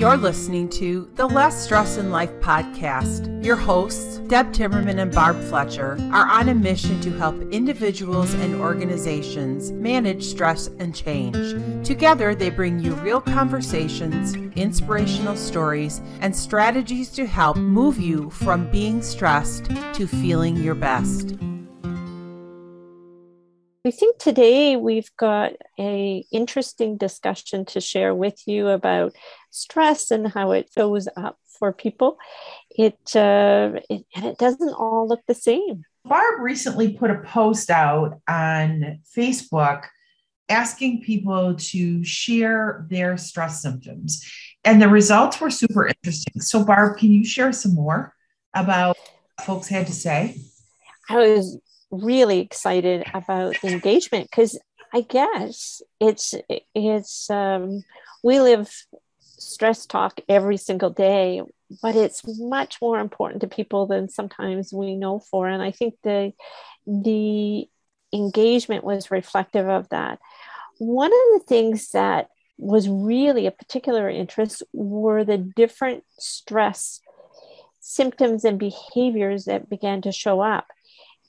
You're listening to the Less Stress in Life podcast. Your hosts, Deb Timmerman and Barb Fletcher, are on a mission to help individuals and organizations manage stress and change. Together, they bring you real conversations, inspirational stories, and strategies to help move you from being stressed to feeling your best. I think today we've got an interesting discussion to share with you about stress and how it shows up for people. And it doesn't all look the same. Barb recently put a post out on Facebook asking people to share their stress symptoms. And the results were super interesting. So Barb, can you share some more about what folks had to say? I was really excited about the engagement because I guess it's we live stress talk every single day, but it's much more important to people than sometimes we know for. And I think the engagement was reflective of that. One of the things that was really a particular interest were the different stress symptoms and behaviors that began to show up.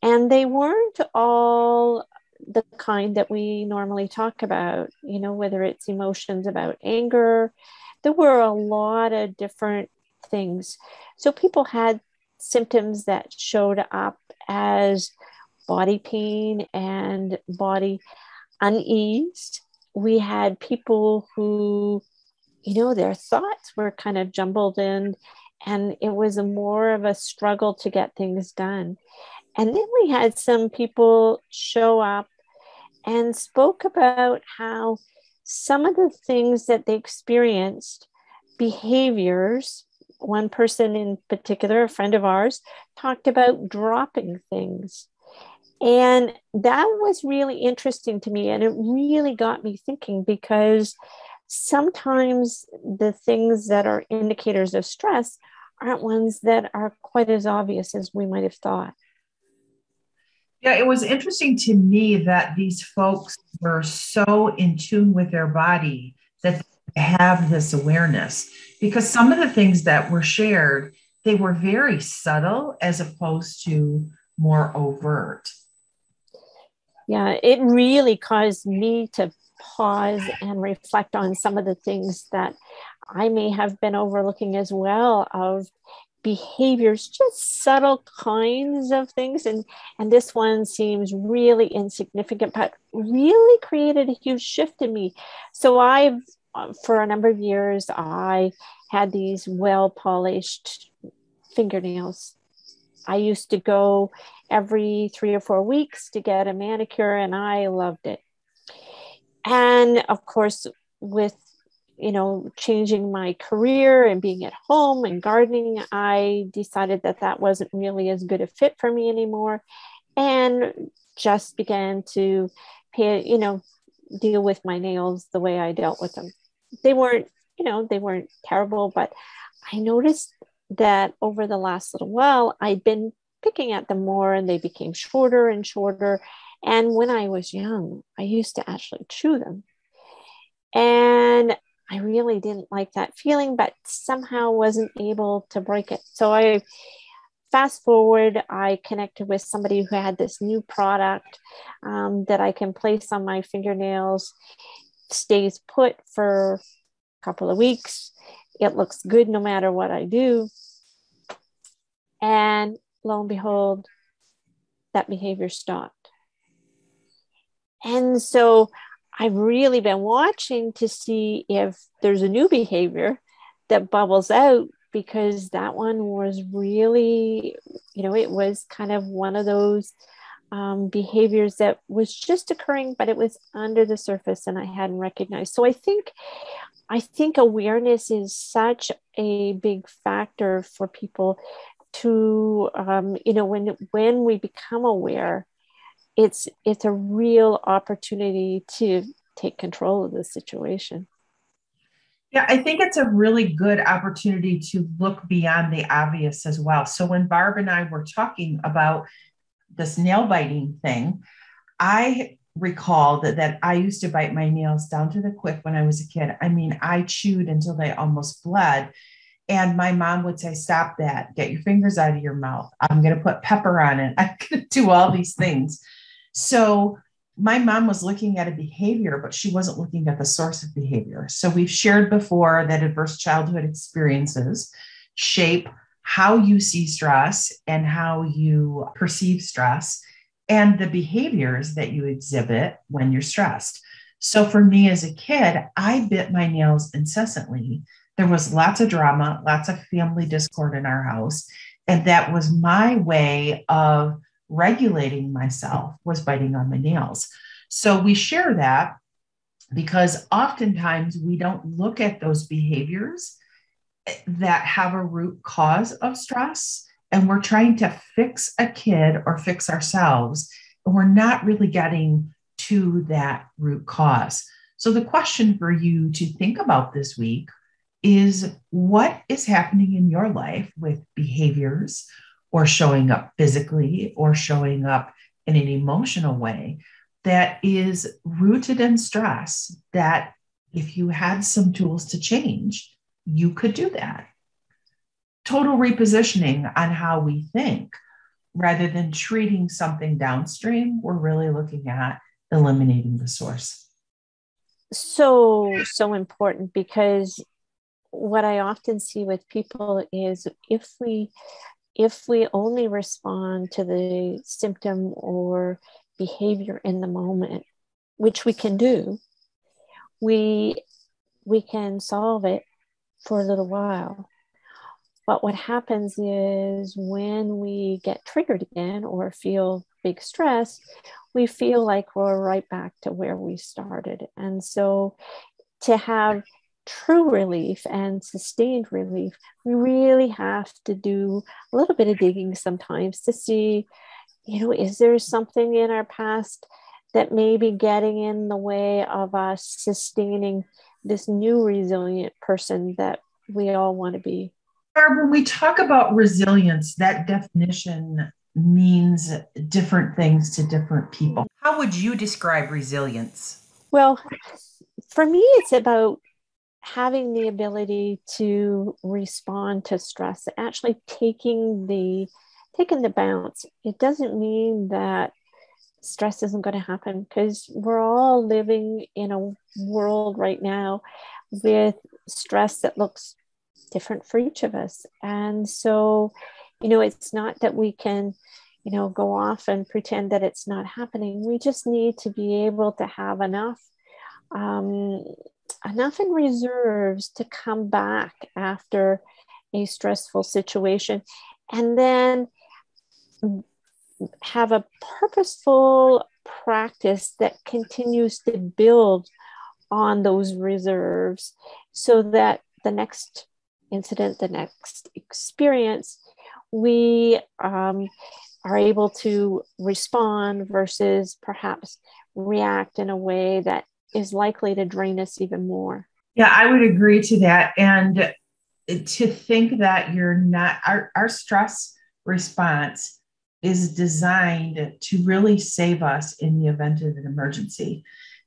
And they weren't all the kind that we normally talk about, whether it's emotions about anger. There were a lot of different things. So people had symptoms that showed up as body pain and body unease. We had people who, their thoughts were kind of jumbled in, and it was more of a struggle to get things done. And then we had some people show up and spoke about how some of the things that they experienced, behaviors, one person in particular, a friend of ours, talked about dropping things. And that was really interesting to me. And it really got me thinking, because sometimes the things that are indicators of stress aren't ones that are quite as obvious as we might have thought. Yeah, it was interesting to me that these folks were so in tune with their body that they have this awareness, because some of the things that were shared, they were very subtle as opposed to more overt. Yeah, it really caused me to pause and reflect on some of the things that I may have been overlooking as well, of behaviors, just subtle kinds of things. And this one seems really insignificant, but really created a huge shift in me. So for a number of years, I had these well-polished fingernails. I used to go every 3 or 4 weeks to get a manicure, and I loved it. And of course, with changing my career and being at home and gardening, I decided that wasn't really as good a fit for me anymore, and just began to deal with my nails the way I dealt with them. They weren't terrible, but I noticed that over the last little while, I'd been picking at them more, and they became shorter and shorter. And when I was young, I used to actually chew them. And I really didn't like that feeling, but somehow wasn't able to break it. So I fast forward, I connected with somebody who had this new product that I can place on my fingernails, stays put for a couple of weeks. It looks good no matter what I do. And lo and behold, that behavior stopped. And so I've really been watching to see if there's a new behavior that bubbles out, because that one was really, it was kind of one of those behaviors that was just occurring, but it was under the surface and I hadn't recognized. So I think awareness is such a big factor for people to, when we become aware, it's a real opportunity to take control of the situation. Yeah, I think it's a really good opportunity to look beyond the obvious as well. So when Barb and I were talking about this nail biting thing, I recall that I used to bite my nails down to the quick when I was a kid. I mean, I chewed until they almost bled. And my mom would say, stop that, get your fingers out of your mouth. I'm going to put pepper on it. I'm going to do all these things. So my mom was looking at a behavior, but she wasn't looking at the source of behavior. So we've shared before that adverse childhood experiences shape how you see stress and how you perceive stress and the behaviors that you exhibit when you're stressed. So for me as a kid, I bit my nails incessantly. There was lots of drama, lots of family discord in our house. And that was my way of regulating myself, was biting on my nails. So we share that because oftentimes we don't look at those behaviors that have a root cause of stress. And we're trying to fix a kid or fix ourselves. And we're not really getting to that root cause. So the question for you to think about this week is, what is happening in your life with behaviors or showing up physically or showing up in an emotional way that is rooted in stress, that if you had some tools to change, you could do that. Total repositioning on how we think, rather than treating something downstream, we're really looking at eliminating the source. So important, because what I often see with people is if we only respond to the symptom or behavior in the moment, which we can do, we can solve it for a little while. But what happens is when we get triggered again or feel big stress, we feel like we're right back to where we started. And so to have true relief and sustained relief, we really have to do a little bit of digging sometimes to see, is there something in our past that may be getting in the way of us sustaining this new resilient person that we all want to be. Barb, when we talk about resilience, that definition means different things to different people. How would you describe resilience? Well, for me, it's about having the ability to respond to stress, actually taking the bounce. It doesn't mean that stress isn't going to happen, because we're all living in a world right now with stress that looks different for each of us. And so, it's not that we can, go off and pretend that it's not happening. We just need to be able to have enough in reserves to come back after a stressful situation, and then have a purposeful practice that continues to build on those reserves, so that the next incident, the next experience, we are able to respond versus perhaps react in a way that is likely to drain us even more. Yeah, I would agree to that. And to think that you're not, our stress response is designed to really save us in the event of an emergency.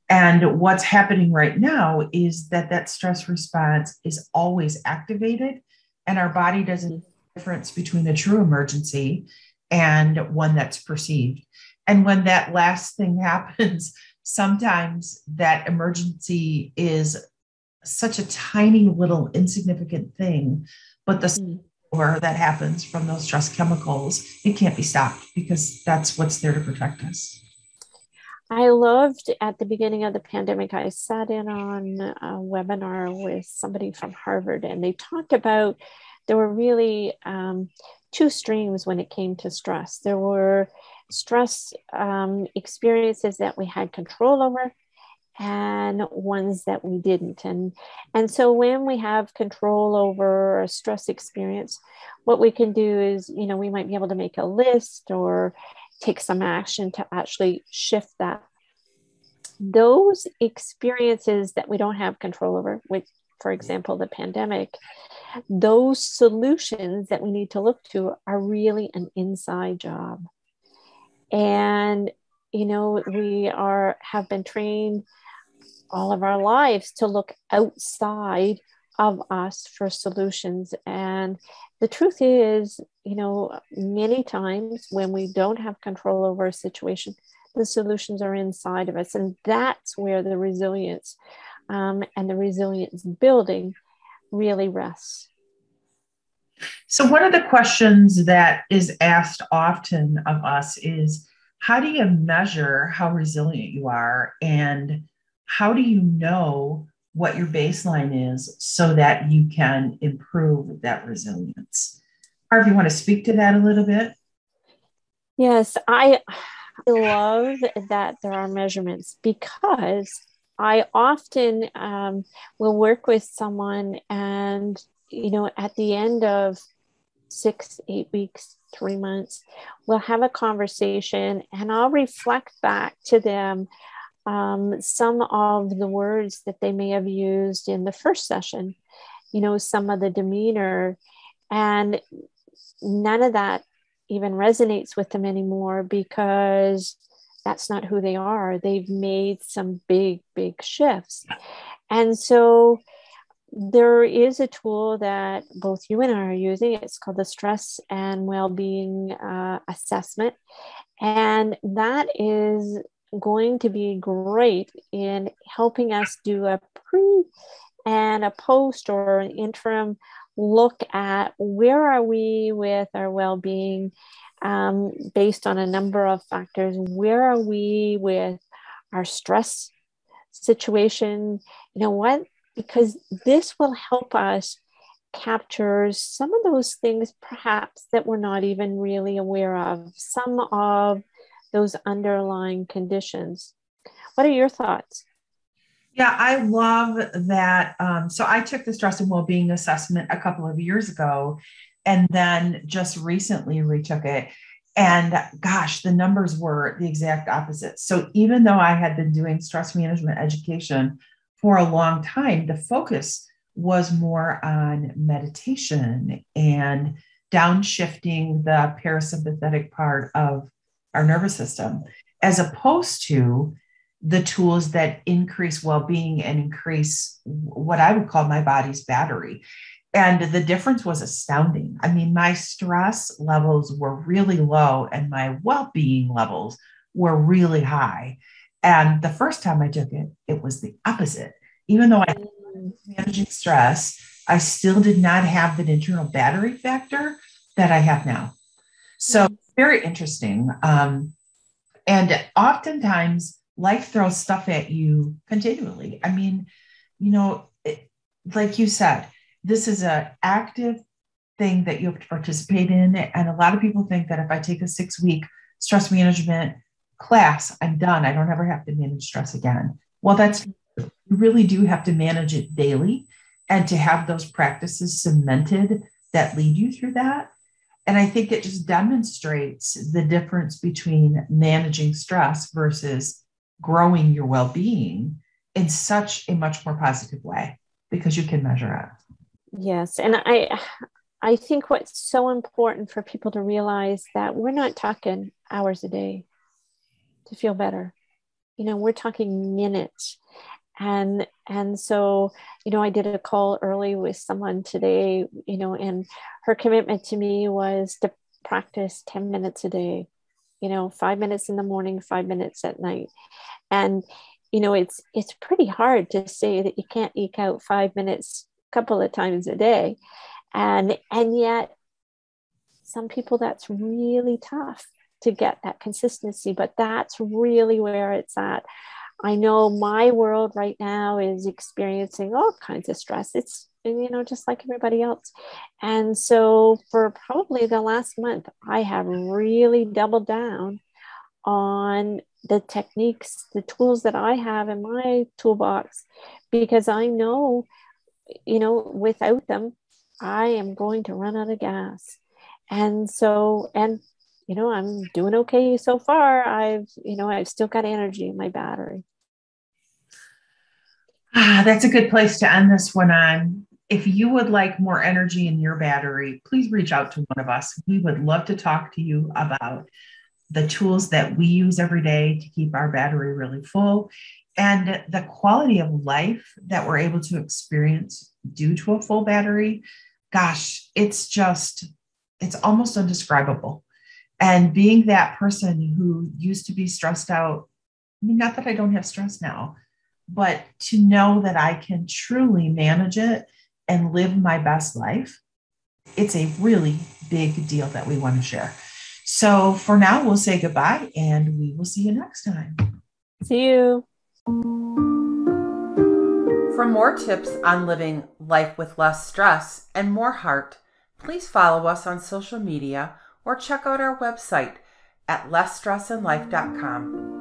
And what's happening right now is that stress response is always activated, and our body doesn't know the difference between a true emergency and one that's perceived. And when that last thing happens, sometimes that emergency is such a tiny little insignificant thing, but the that happens from those stress chemicals, it can't be stopped, because that's what's there to protect us. I loved at the beginning of the pandemic, I sat in on a webinar with somebody from Harvard, and they talked about there were really two streams when it came to stress. There were stress experiences that we had control over, and ones that we didn't. And so when we have control over a stress experience, what we can do is, we might be able to make a list or take some action to actually shift that. Those experiences that we don't have control over, which, for example, the pandemic, those solutions that we need to look to are really an inside job. And we have been trained all of our lives to look outside of us for solutions. And the truth is, many times when we don't have control over a situation, the solutions are inside of us. And that's where the resilience and the resilience building really rests. So one of the questions that is asked often of us is, how do you measure how resilient you are? And how do you know what your baseline is so that you can improve that resilience? Barb, you want to speak to that a little bit? Yes, I love that there are measurements, because I often will work with someone and, at the end of 6, 8 weeks, 3 months, we'll have a conversation and I'll reflect back to them some of the words that they may have used in the first session, some of the demeanor, and none of that even resonates with them anymore, because that's not who they are. They've made some big, big shifts. And so there is a tool that both you and I are using. It's called the Stress and Wellbeing Assessment. And that is going to be great in helping us do a pre and a post or an interim look at where are we with our well-being based on a number of factors. Where are we with our stress situation? Because this will help us capture some of those things perhaps that we're not even really aware of, some of those underlying conditions. What are your thoughts? Yeah, I love that. So I took the stress and well-being assessment a couple of years ago, and then just recently retook it. And gosh, the numbers were the exact opposite. So even though I had been doing stress management education for a long time, the focus was more on meditation and downshifting the parasympathetic part of our nervous system, as opposed to the tools that increase well-being and increase what I would call my body's battery. And the difference was astounding. I mean, my stress levels were really low and my well-being levels were really high. And the first time I took it, it was the opposite. Even though I was managing stress, I still did not have that internal battery factor that I have now. So very interesting. And oftentimes life throws stuff at you continually. I mean, like you said, this is an active thing that you have to participate in. And a lot of people think that if I take a 6-week stress management class, I'm done. I don't ever have to manage stress again. Well, you really do have to manage it daily, and to have those practices cemented that lead you through that. And I think it just demonstrates the difference between managing stress versus growing your well-being in such a much more positive way, because you can measure it. Yes. And I think what's so important for people to realize that we're not talking hours a day to feel better. We're talking minutes. And so, I did a call early with someone today, and her commitment to me was to practice 10 minutes a day, 5 minutes in the morning, 5 minutes at night. And, it's pretty hard to say that you can't eke out 5 minutes a couple of times a day. And yet some people, that's really tough to get that consistency, but that's really where it's at. I know my world right now is experiencing all kinds of stress. It's, just like everybody else. And so for probably the last month, I have really doubled down on the techniques, the tools that I have in my toolbox, because I know, without them, I am going to run out of gas. And so, I'm doing okay so far. I've still got energy in my battery. That's a good place to end this one on. If you would like more energy in your battery, please reach out to one of us. We would love to talk to you about the tools that we use every day to keep our battery really full, and the quality of life that we're able to experience due to a full battery, gosh, it's almost undescribable. And being that person who used to be stressed out, I mean, not that I don't have stress now, but to know that I can truly manage it and live my best life, it's a really big deal that we want to share. So for now, we'll say goodbye and we will see you next time. See you. For more tips on living life with less stress and more heart, please follow us on social media or check out our website at lessstressandlife.com.